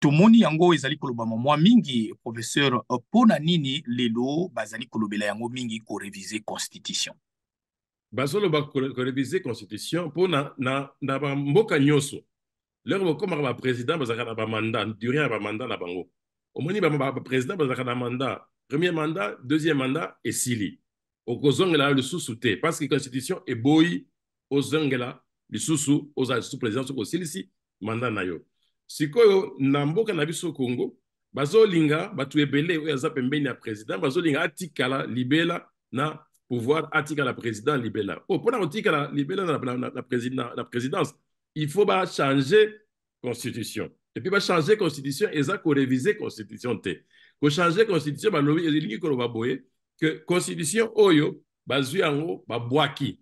tomoni yango ezali kolobama mwa mingi professeur pona nini lelo bazali kolobela yango mingi ko réviser constitution. Bazolo ba réviser constitution pour na ba mboka nyonso. Leur comme ba président bazaka na ba mandat durant ba mandat na bango. Omoni ba président bazaka na mandat, premier mandat, deuxième mandat et sili. Okozongela le sous-souté parce que constitution est boyi ozongela le sous aux sous-président ko silisi mandat na yo. Sikoyo na mboka na biso Congo bazolinga batu ebele oyo aza pembeni ya président bazolinga atikala libela na pouvoir atika la président libéral. Oh, pour la libéral la présidence, il faut pas changer constitution. Et puis, changer constitution, et ça, réviser constitution. Pour changer constitution, il que constitution, oyo, basé en haut, boaki.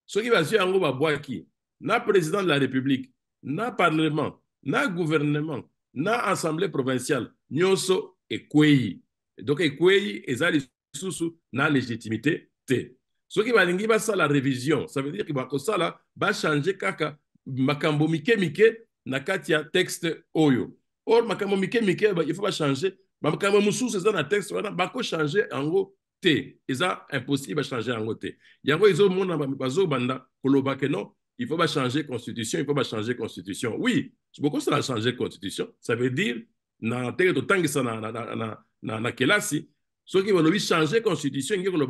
Ce qui basé en haut, boaki. Na président de la République, na parlement, na gouvernement, na assemblée provinciale, nyonso et kwei. Donc, et kwei, et ça, les sous na légitimité. Ce qui va la révision, ça veut dire que va changer kaka makambo mike na katia texte oyo. Or makambo mike il faut pas changer. Makambo mususu ça na texte wana bako changer en gros te. Eza impossible à changer en gros te. Yango izo mona bazo banda koloba que non, il faut pas changer constitution, il faut pas changer constitution. Oui, beaucoup ça changer constitution, ça veut dire na teke to tangisa na kelasi. Ceux qui vont changer la constitution, ils vont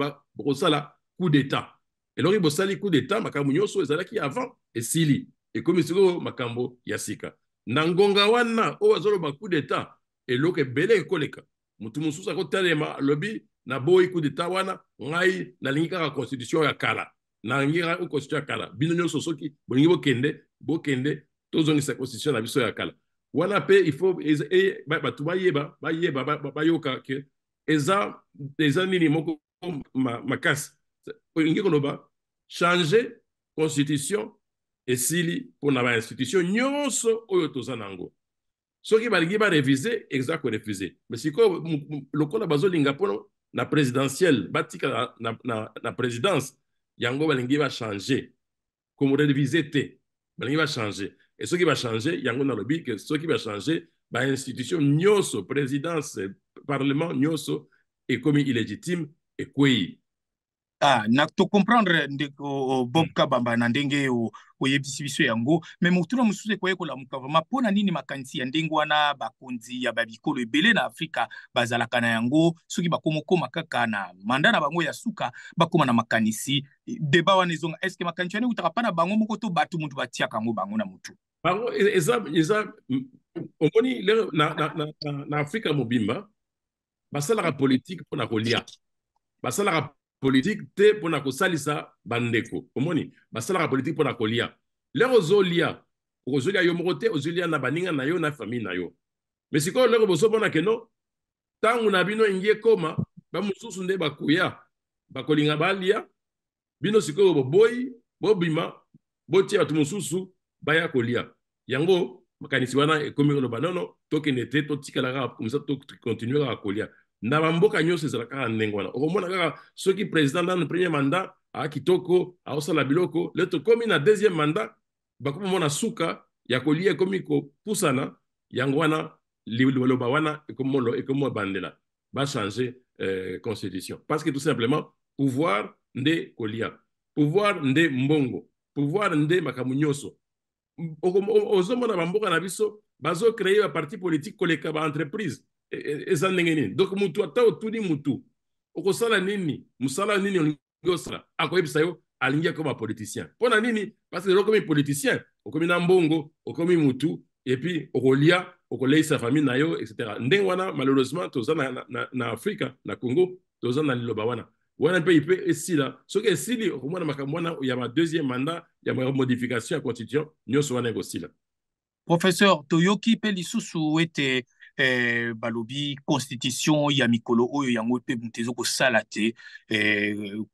faire coup d'État. Et donc, ils vont faire coup d'État, makambo nyonso ezala qui avant et sili. Et comme c'est makambo yasika. Nangonga wana o azolo ba coup d'État et loke belé koleka. Mutu mususa ko telema lobby na boy coup d'État wana ngai na lingika la constitution ya kala. Na lingika la constitution ya kala. Bino nyonso soki bolingi bo kende tozongisa constitution na biso ya kala. Wana pe il faut batu bayoka ke eza nini moko makasi olingi koloba changer constitution esili pour na ba institution nyonso oyo toza nango soki balingi ba réviser exact ko refuser mais siko lokola bazolinga pono na présidentielle batika na présidence yango balingi ba changer comme réviser te balingi ba changer et ce qui va changer yango na lobi que ce qui va changer ba institution nyonso présidence parlement nyonso et comme illégitime et quoi. Ah, na to comprendre ndeko Bob Kabamba na ndenge oyebisi biso yango mais mutuna mususu ko yekola mukavama pona nini makanisi ya ndenge wana bakonzi ya babikolo ebele na Afrika bazalaka na yango soki bakomokoma kaka na manda na bango ya suka bakoma na makanisi débat wana ezonga est-ce que makanisi wana utaka pana bango moko to batu mutu batia kango bango na mutu bango eza omoni na Afrika mobimba basalaka politique pona kolia basalaka politique te pona kosalisa bandeko omoni basalaka politique pona kolia lero ozolia yo moko te ozolia na baninga na yo na famille na yo mais sikoyo lero bozomona ke no ntango na bino ingie koma bamosusu nde bakuya bakolinga balia bino sikoyo boboyi bobima botia bato mosusu baya kolia yango makanisi wana ekomi koloba nono tokende te totikalaka komisa tokontinuera kolia na bamboka nyonso ezalaka kaka ndenge wana okomona kaka soki président na premier mandat akitoko aosala biloko le tokomi na deuxième mandat bakomona suka ya kolia ekomi kopusana yango wana liloba wana ekomo bandela ba changer constitution parce que tout simplement pouvoir nde kolia pouvoir nde mbongo pouvoir nde makambo nyonso ozomona bamboka na biso bazo créer ba parti politique koleka ba entreprise eza ndenge nini donc mutu ata otuni mutu okosala nini musala nini olingi osala akoyebisa yo alingi akoma politicien mpona nini parce que okomi politicien okomi na mbongo okomi mutu et puis okolia okoleisa famille na yo etc ndenge wana malheureusement toza na Afrika na Congo toza na liloba wana mpe ipe esila soki esili okomona makambo wana ya ma deuxième mandat ya modification ya constitution nyonso wana ekosila. Professeur toyoki pe lisusu ete balobi constitution ya mikolo oyo yango pe mutezo ko sala te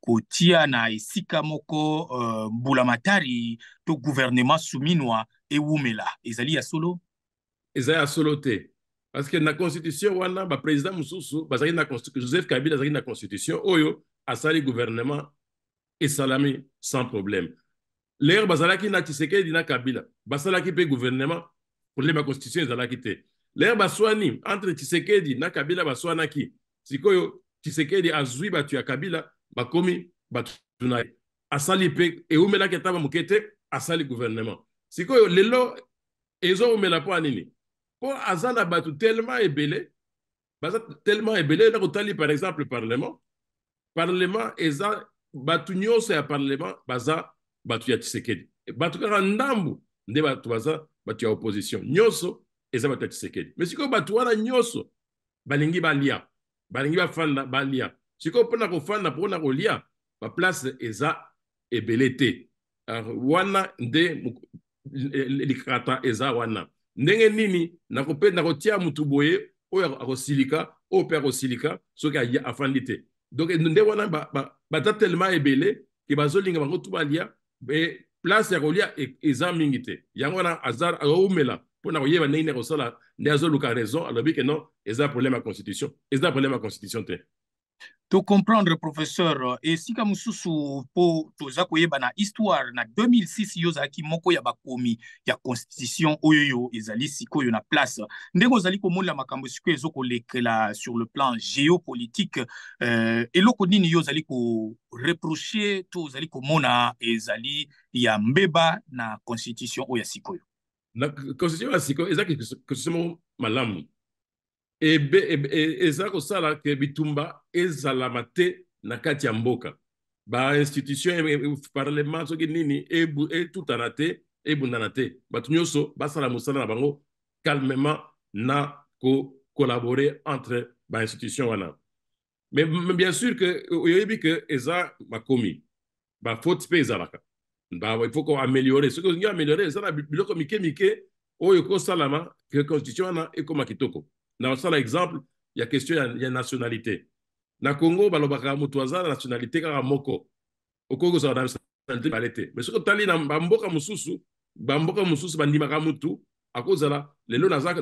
kotia na esika moko mbulamatari to gouvernement suminwa ewumela ezali ya solo ezali ya solo te parce que na constitution wana ba président mususu bazali na constitution Joseph Kabila azali na constitution oyo asali gouvernement esalami sans problème l'air bazalaki na Tshisekedi na Kabila basalaki pe gouvernement pour les constitution ezalaki te L'air baswani entre Tshisekedi na Kabila baswanaki. Sikoyo Tshisekedi azui batu ya Kabila bakomi batu na asali pe e umela ketaba mukete asali gouvernement. Sikoyo lelo ezo umela po anini. Po azana batu tellement ebele, tellement ebele na kotali par exemple le Parlement eza batu nyonso ya Parlement baza batu ya Tshisekedi. Batu kaka ndambu nde batu baza batu ya opposition. Nyonso eza batu ya Tshisekedi. Mais sikoyo batu wana nyonso balingi balia. Balingi bafanda balia. Sikoyo pona kofanda pona kolia, ba place eza ebele te. Wana nde likata eza wana. Ndenge nini nakopenda kotia mutu boye oyo akosilika, oyo pe akosilika soki afandi te. Donc nde wana bata tellement ebele ke bazolinga bango tu balia be place ya kolia eza mingi te. Yango wana azar aumela pona koyeba ndenge kosala nde azoluka raison alobi ke non eza problème ya constitution. Eza problème ya constitution te. To comprendre professeur esika mususu po toza koyeba na histoire na 2006 yo zalaki moko ya bakomi ya constitution oyo ezali sikoyo na place ndenge ozali komona makambo sikoyo ezokolekela sur le plan géopolitique eloko nini yo ozali koreproche to ozali komona ezali ya mbeba na constitution oyo ya sikoyo na constitution ya sikoyo ezaki constitution malamu eza kosala ke bitumba ezalama te na kati ya mboka ba institution parlement soki nini etutana te ebundana te bato nyonso basala mosala na bango calmement na collaborer entre ba institution wana mais bien sûr que oyebi que eza makomi ba faute pe ezalaka il faut qu'on améliorer ce que nous améliorer eza na biloko mike oyo kosalama que constitution wana ekoma kitoko. Na sala exemple, il y a question ya nationalité. Na Congo balobaka mutu aza nationalité kaka moko. Okongo za nationalité balete. Mais soko tali na mboka mususu bandimaka mutu akozala lelo naza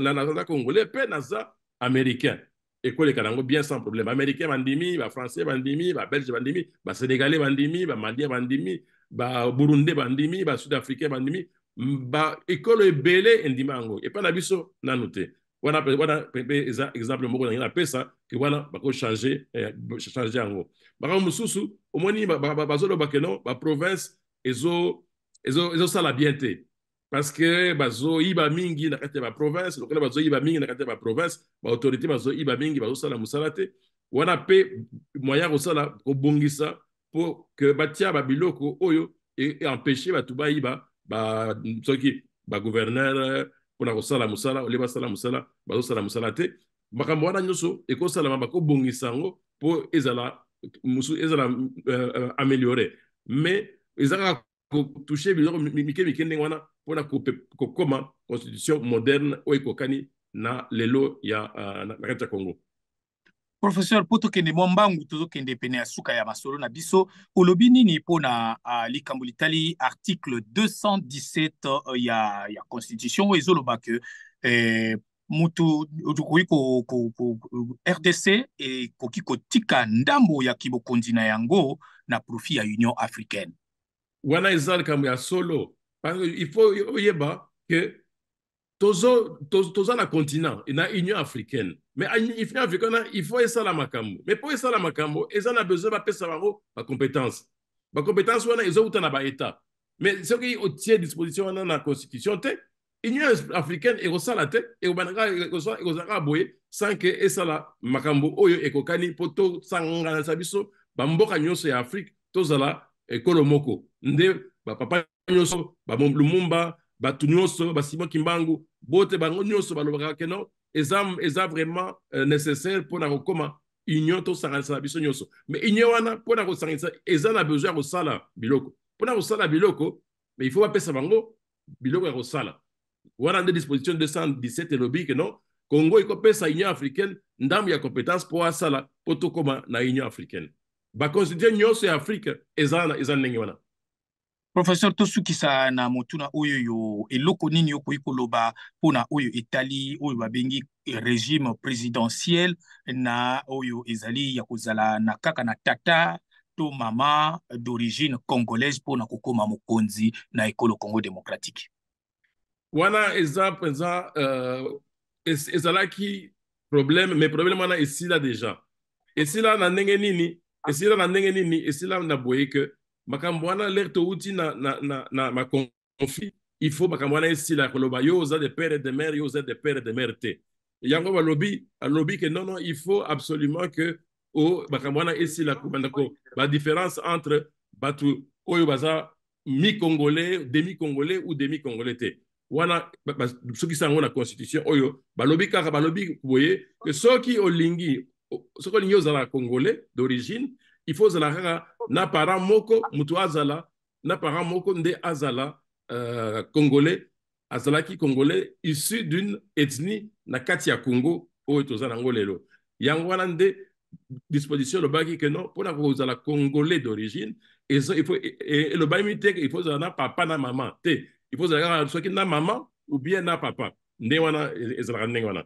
congolais pe naza américain. Ekole kanango bien sans problème. Américain bandimi, ba français bandimi, ba belge bandimi, ba sénégalais bandimi, ba malien bandimi, ba burundais bandimi, ba sud-africain bandimi, ba ekole ebele endimango. Et pas na biso nanote. Wana exemple moko na pesa ki wana bako changer yango baka mususu omoni bazolo bakeno ba province ezo sala bien te parce que bazo iba mingi na kati ya ba province lokela bazo iba mingi na kati ya ba province ba autorité bazo iba mingi bazo sala musala te wana pe moyen ko sala ko bongisa pour que batia ba biloko oyo et empêcher batu ba iba ba soki ba gouverneur pona kosala musala ole basala musala bazosala musala te makambo wana nyonso ekosalama bakobongisa yango po ezala améliorer mais ezaka toucher biloko mike ndenge wana pona kokoma constitution moderne oyo ekokani na lelo ya na kati ya Congo. Professeur, poto kende mwambangu tozo kende pene ya suka ya masolo na biso, olobi nini pona likambo litali article 217 ya constitution ezoloba ke mutu koki RDC koki kotika ndambo ya kibokonzi na yango na profit ya Union africaine. Wana eza likambo ya solo. Il faut oyeba que toza na continent na Union africaine. Mais Union africaine, il faut esa la makambo. Mais pour esa la makambo, eza na besoin ba pesa bango ba compétence. Ba compétence wana ezo uta na ba état. Mais ce qui est disposition wana na constitution te, Union africaine ekosala te e obanaka ekozaka boye sans que esa la makambo oyo ekokani poto sangana sabiso ba mboka nyonso ya Afrique tozala ekolo moko. Nde ba papa nyonso ba Lumumba batu nyonso basimo kimbangu bote bango nyonso balobaka ke non eza vraiment nécessaire pour na kokoma union to sangana biso nyonso mais union wana pour na kosangisa eza na besoin kosala biloko pour na kosala biloko mais il faut apesa bango biloko ya kosala wana nde disposition 217 elobi ke non Congo ekopesa Union africaine ndambo ya compétence pour asala po tokoma na Union africaine ba constitution nyonso ya Afrique eza ndenge wana. Professeur tosukisa na motuna oyo yo eloko nini yo koyi koloba pona oyo etali oyo babengi régime présidentiel na oyo ezali ya kozala na kaka na tata to mama d'origine congolaise pona kokoma mokonzi na ekolo Congo démocratique. Wana eza ezalaki problème, mais problème wana esila déjà esila na ndenge nini esila na ndenge nini esila na boye que makambo wana lere touti na maconflit il faut makambo wana esila koloba yo oza de père et de mère yo oza de père et de mère te yango balobi que non non il faut absolument que o makambo wana esila kobanda ko ba différence entre batu oyo baza mi-congolais, demi-congolais ou demi-congolais te wana soki sango na constitution oyo balobi kaka balobi boye que soki olingi ozala congolais d'origine il faut ozala kaka na parent moko mutu azala na parent moko nde azala congolais azalaki congolais issu d'une ethnie na kati ya Congo oyo toza nango lelo yango wana nde disposition lobaki que non mpona kozala congolais d'origine et il faut elobami te il faut ozala na papa na maman te il faut ozala soki na maman ou bien na papa nde wana ezalaka ndenge wana